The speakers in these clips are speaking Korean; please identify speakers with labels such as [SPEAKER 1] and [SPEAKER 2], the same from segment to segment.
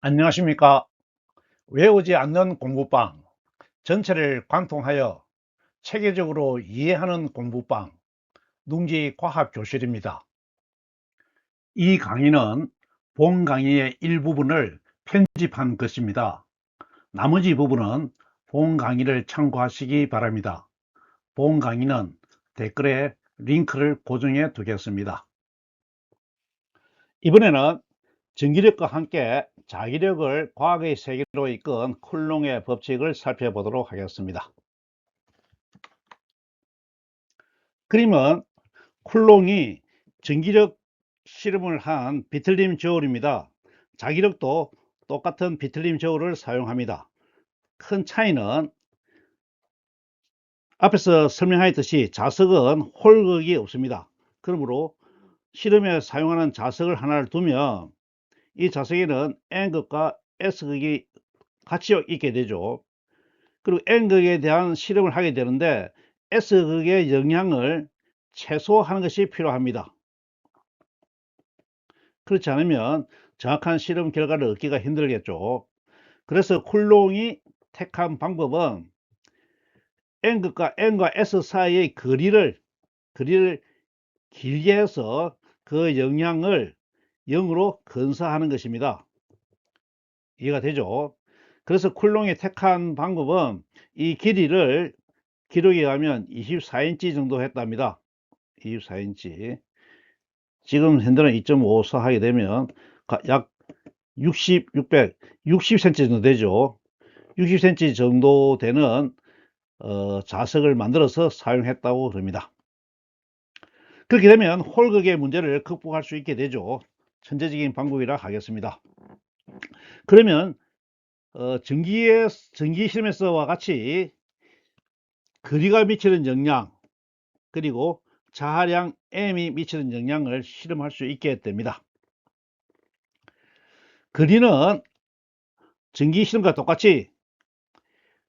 [SPEAKER 1] 안녕하십니까. 외우지 않는 공부방, 전체를 관통하여 체계적으로 이해하는 공부방, 둥지과학교실입니다. 이 강의는 본 강의의 일부분을 편집한 것입니다. 나머지 부분은 본 강의를 참고하시기 바랍니다. 본 강의는 댓글에 링크를 고정해 두겠습니다. 이번에는 전기력과 함께 자기력을 과학의 세계로 이끈 쿨롱의 법칙을 살펴보도록 하겠습니다. 그림은 쿨롱이 전기력 실험을 한 비틀림 저울입니다. 자기력도 똑같은 비틀림 저울을 사용합니다. 큰 차이는 앞에서 설명하였듯이 자석은 홀극이 없습니다. 그러므로 실험에 사용하는 자석을 하나를 두면 이 자석에는 N극과 S극이 같이 있게 되죠. 그리고 N극에 대한 실험을 하게 되는데 S극의 영향을 최소화하는 것이 필요합니다. 그렇지 않으면 정확한 실험 결과를 얻기가 힘들겠죠. 그래서 쿨롱이 택한 방법은 N과 S 사이의 거리를 길게 해서 그 영향을 0으로 근사하는 것입니다. 이해가 되죠? 그래서 쿨롱이 택한 방법은 이 길이를 기록에 가면 24인치 정도 했답니다. 24인치. 지금 현재는 2.54 하게 되면 약 60cm 정도 되죠. 60cm 정도 되는 자석을 만들어서 사용했다고 그럽니다. 그렇게 되면 홀극의 문제를 극복할 수 있게 되죠. 천재적인 방법이라 하겠습니다. 그러면 전기 실험에서와 같이 거리가 미치는 영향 그리고 자하량 M이 미치는 영향을 실험할 수 있게 됩니다. 거리는 전기 실험과 똑같이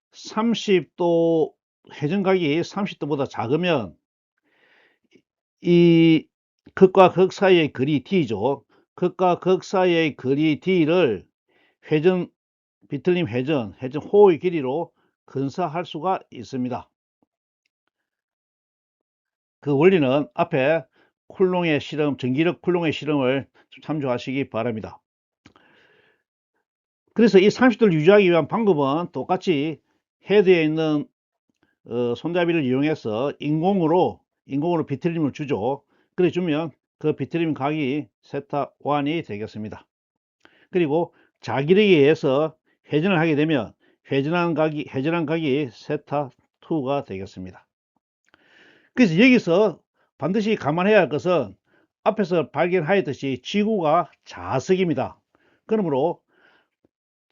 [SPEAKER 1] 30도 회전각이 30도보다 작으면 이 극과 극 사이의 거리 D죠. 극과 극 사이의 거리 D를 비틀림 회전 호의 길이로 근사할 수가 있습니다. 그 원리는 앞에 쿨롱의 실험, 전기력 쿨롱의 실험을 참조하시기 바랍니다. 그래서 이 30도를 유지하기 위한 방법은 똑같이 헤드에 있는 손잡이를 이용해서 인공으로 비틀림을 주죠. 그래 주면 그 비틀림 각이 세타 1이 되겠습니다. 그리고 자기력에 의해서 회전을 하게 되면 회전한 각이 세타 2가 되겠습니다. 그래서 여기서 반드시 감안해야 할 것은 앞에서 발견하였듯이 지구가 자석입니다. 그러므로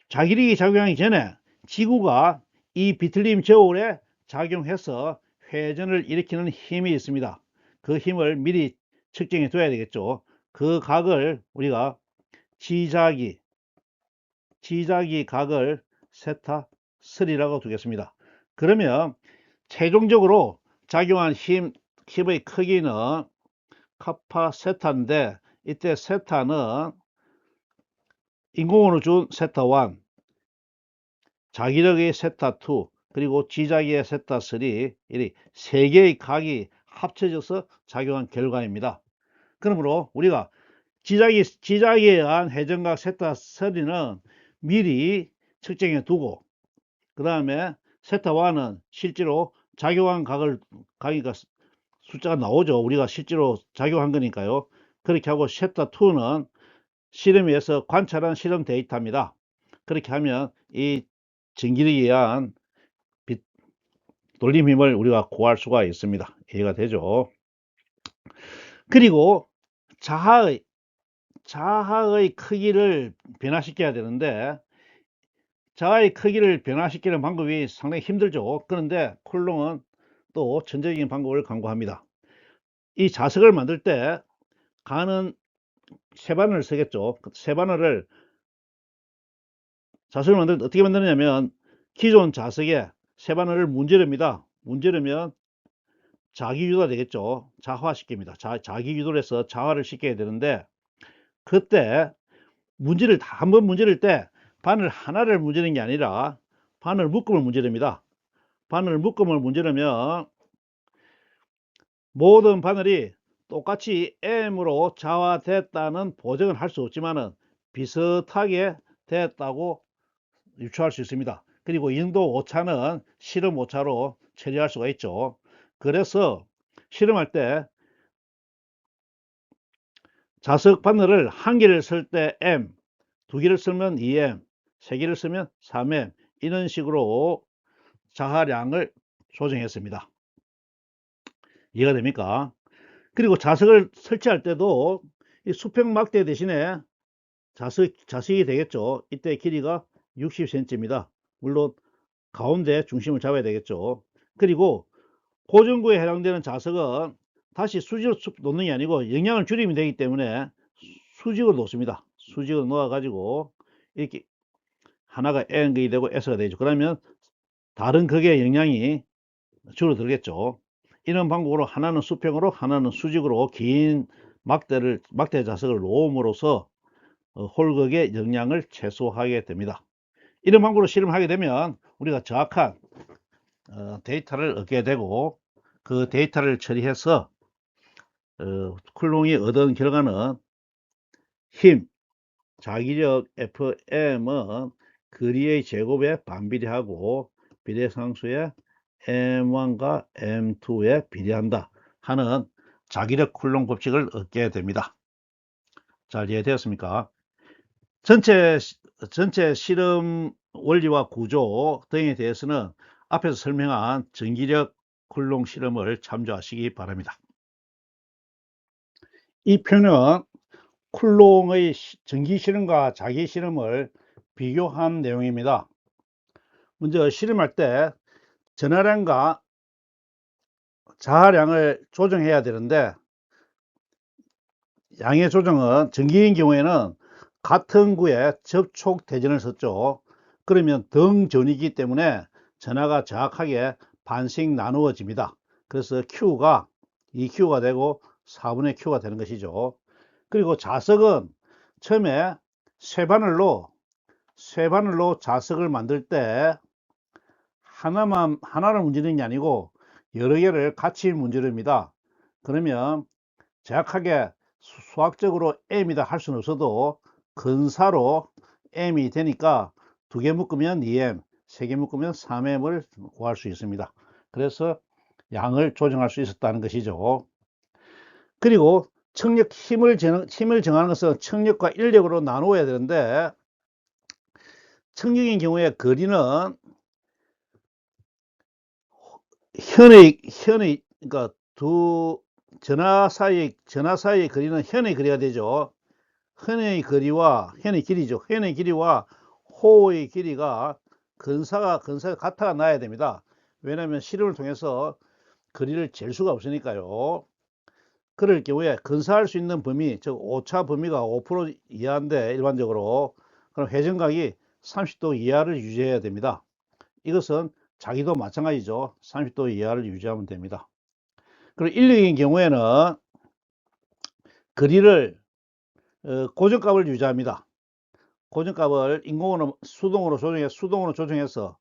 [SPEAKER 1] 자기력이 작용하기 전에 지구가 이 비틀림 저울에 작용해서 회전을 일으키는 힘이 있습니다. 그 힘을 미리 측정해 둬야 되겠죠. 그 각을 우리가 지자기 각을 세타 3라고 두겠습니다. 그러면 최종적으로 작용한 힘의 크기는 카파 세타인데 이때 세타는 인공으로 준 세타 1, 자기력의 세타 2, 그리고 지자기의 세타 3, 이 세 개의 각이 합쳐져서 작용한 결과입니다. 그러므로 우리가 지자기에 의한 회전각 세타 3는 미리 측정해 두고 그 다음에 세타 1은 실제로 작용한 각이가 숫자가 나오죠. 우리가 실제로 작용한 거니까요. 그렇게 하고 세타 2는 실험에서 관찰한 실험 데이터입니다. 그렇게 하면 이 전기력에 의한 돌림 힘을 우리가 구할 수가 있습니다. 이해가 되죠? 그리고 자하의 크기를 변화시켜야 되는데 자하의 크기를 변화시키는 방법이 상당히 힘들죠. 그런데 쿨롱은 또 천재적인 방법을 강구합니다. 이 자석을 만들 때 가는 쇠바늘을 쓰겠죠. 쇠바늘을 자석을 만들 때 어떻게 만드냐면 기존 자석에 쇠바늘을 문지릅니다. 문지르면 자기유도가 되겠죠. 자화시킵니다. 자기유도를 해서 자화를 시켜야 되는데 그때 한번 문지를 때 바늘 하나를 문지르는 게 아니라 바늘 묶음을 문지릅니다. 바늘 묶음을 문지르면 모든 바늘이 똑같이 M으로 자화됐다는 보증은 할 수 없지만은 비슷하게 됐다고 유추할 수 있습니다. 그리고 인도 오차는 실험 오차로 처리할 수가 있죠. 그래서 실험할 때 자석 바늘을 한 개를 쓸 때 M, 두 개를 쓰면 2M, 세 개를 쓰면 3M, 이런 식으로 자하량을 조정했습니다. 이해가 됩니까? 그리고 자석을 설치할 때도 이 수평 막대 대신에 자석이 되겠죠. 이때 길이가 60cm입니다. 물론 가운데 중심을 잡아야 되겠죠. 그리고 고정구에 해당되는 자석은 다시 수직으로 놓는 게 아니고 영향을 줄이면 되기 때문에 수직으로 놓습니다. 수직으로 놓아 가지고 이렇게 하나가 N극이 되고 S가 되죠. 그러면 다른 극의 영향이 줄어들겠죠. 이런 방법으로 하나는 수평으로 하나는 수직으로 긴 막대 자석을 놓음으로써 홀극의 영향을 최소화하게 됩니다. 이런 방법으로 실험하게 되면 우리가 정확한 데이터를 얻게 되고 그 데이터를 처리해서 쿨롱이 얻은 결과는 힘, 자기력 Fm은 거리의 제곱에 반비례하고 비례상수의 M1과 M2에 비례한다 하는 자기력 쿨롱 법칙을 얻게 됩니다. 잘 이해되었습니까? 전체 실험 원리와 구조 등에 대해서는 앞에서 설명한 전기력 쿨롱 실험을 참조하시기 바랍니다. 이 표는 쿨롱의 전기 실험과 자기 실험을 비교한 내용입니다. 먼저 실험할 때 전하량과 자하량을 조정해야 되는데 양의 조정은 전기인 경우에는 같은 구에 접촉 대전을 썼죠. 그러면 등전이기 때문에 전하가 정확하게 반씩 나누어집니다. 그래서 Q가 2Q가 되고 4분의 Q가 되는 것이죠. 그리고 자석은 처음에 쇠바늘로 자석을 만들 때 하나를 문지르는 게 아니고 여러 개를 같이 문지릅니다. 그러면 정확하게 수학적으로 M이다 할 수는 없어도 근사로 M이 되니까 두 개 묶으면 2M, 세 개 묶으면 3M을 구할 수 있습니다. 그래서 양을 조정할 수 있었다는 것이죠. 그리고 청력 힘을 정하는 것은 청력과 인력으로 나누어야 되는데 청력인 경우에 거리는 그러니까 두 전하 사이의 거리는 현의 거리가 되죠. 현의 길이죠. 현의 길이와 호의 길이가 근사가 같아가 나야 됩니다. 왜냐하면 실험을 통해서 거리를 잴 수가 없으니까요. 그럴 경우에 근사할 수 있는 범위, 즉 오차 범위가 5% 이하인데 일반적으로 그럼 회전각이 30도 이하를 유지해야 됩니다. 이것은 자기도 마찬가지죠. 30도 이하를 유지하면 됩니다. 그리고 인력인 경우에는 거리를 고정값을 유지합니다. 고정값을 수동으로 조정해서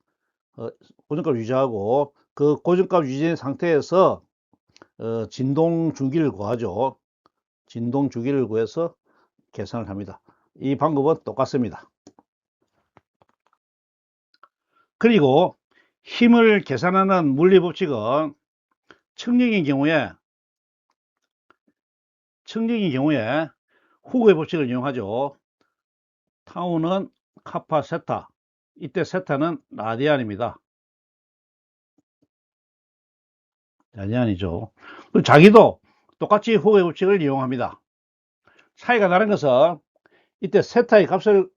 [SPEAKER 1] 고정값을 유지하고 그 고정값 유지된 상태에서 진동 주기를 구하죠. 진동 주기를 구해서 계산을 합니다. 이 방법은 똑같습니다. 그리고 힘을 계산하는 물리 법칙은 청력인 경우에 후구의 법칙을 이용하죠. 타우는 카파 세타, 이때 세타는 라디안입니다. 라디안이죠. 자기도 똑같이 후구의 법칙을 이용합니다. 차이가 나는 것은 이때 세타의 값을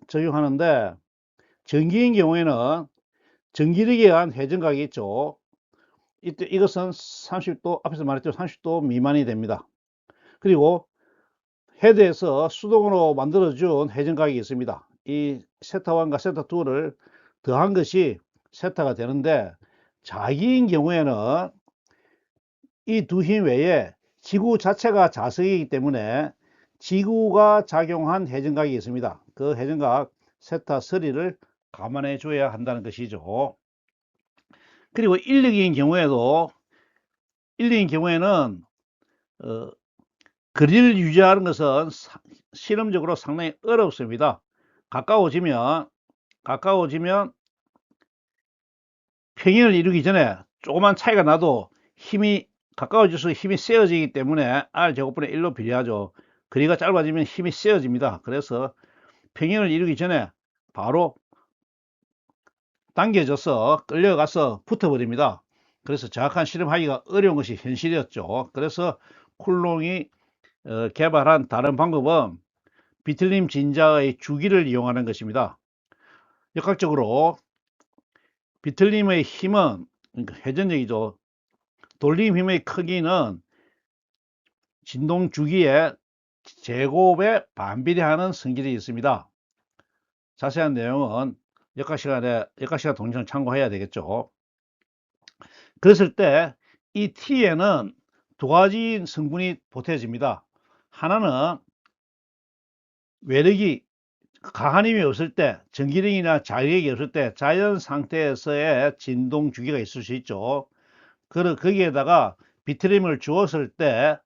[SPEAKER 1] 적용하는데 전기인 경우에는 전기력에 의한 회전각이 있죠. 이때 이것은 30도, 앞에서 말했죠. 30도 미만이 됩니다. 그리고 헤드에서 수동으로 만들어준 회전각이 있습니다. 이 세타1과 세타2를 더한 것이 세타가 되는데 자기인 경우에는 이 두 힘 외에 지구 자체가 자석이기 때문에 지구가 작용한 회전각이 있습니다. 그 회전각 세타 3를 감안해 줘야 한다는 것이죠. 그리고 1, 2기인 경우에도 1, 2기인 경우에는 거리를 유지하는 것은 실험적으로 상당히 어렵습니다. 가까워지면 평행을 이루기 전에 조그만 차이가 나도 힘이 가까워질수록 힘이 세어지기 때문에 R제곱분의 1로 비례하죠. 거리가 짧아지면 힘이 세어집니다. 그래서 평행을 이루기 전에 바로 당겨져서 끌려가서 붙어버립니다. 그래서 정확한 실험하기가 어려운 것이 현실이었죠. 그래서 쿨롱이 개발한 다른 방법은 비틀림 진자의 주기를 이용하는 것입니다. 역학적으로 비틀림의 힘은, 그러니까 회전력이죠. 돌림 힘의 크기는 진동 주기의 제곱에 반비례하는 성질이 있습니다. 자세한 내용은 역학시간 동영상 참고해야 되겠죠. 그랬을 때 이 T에는 두 가지 성분이 보태집니다. 하나는 외력이 강한 힘이 없을 때, 전기력이나 자력이 없을 때 자연 상태에서의 진동 주기가 있을 수 있죠. 거기에다가 비트림을 주었을 때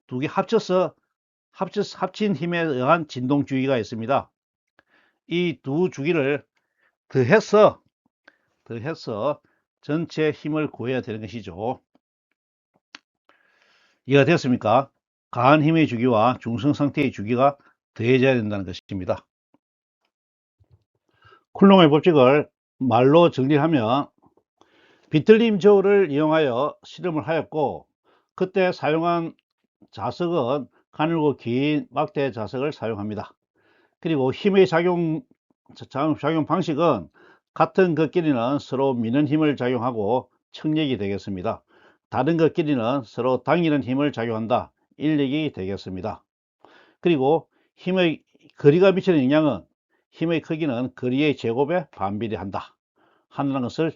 [SPEAKER 1] 두 개 합친 힘에 의한 진동 주기가 있습니다. 이 두 주기를 더해서 전체 힘을 구해야 되는 것이죠. 이해가 되었습니까? 강한 힘의 주기와 중성 상태의 주기가 더해져야 된다는 것입니다. 쿨롱의 법칙을 말로 정리하면 비틀림 저울을 이용하여 실험을 하였고, 그때 사용한 자석은 가늘고 긴 막대 자석을 사용합니다. 그리고 힘의 작용 방식은 같은 것끼리는 서로 미는 힘을 작용하고 청력이 되겠습니다. 다른 것끼리는 서로 당기는 힘을 작용한다. 인력이 되겠습니다. 그리고 힘의 거리가 미치는 영향은 힘의 크기는 거리의 제곱에 반비례한다 하는 것을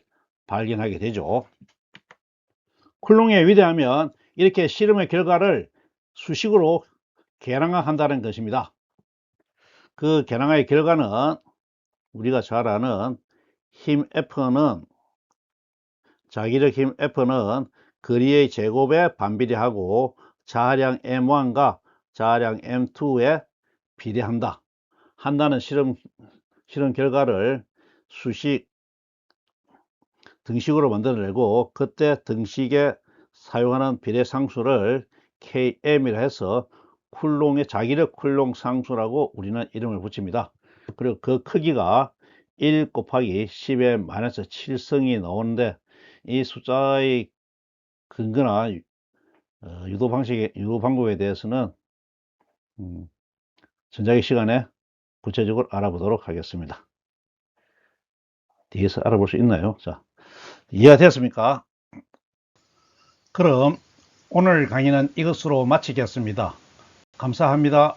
[SPEAKER 1] 발견하게 되죠. 쿨롱에 위대하면 이렇게 실험의 결과를 수식으로 계량한다는 것입니다. 그 계량의 결과는 우리가 잘 아는 힘 F는, 자기력 힘 F는 거리의 제곱에 반비례하고 자량 M1과 자량 M2에 비례한다 한다는 실험 결과를 등식으로 만들어내고, 그때 등식에 사용하는 비례 상수를 KM이라 해서 쿨롱의 자기력 쿨롱 상수라고 우리는 이름을 붙입니다. 그리고 그 크기가 1 곱하기 10의 마이너스 7성이 나오는데, 이 숫자의 근거나 유도 방법에 대해서는 전자기 시간에 구체적으로 알아보도록 하겠습니다. 뒤에서 알아볼 수 있나요? 자, 이해가 되었습니까? 그럼 오늘 강의는 이것으로 마치겠습니다. 감사합니다.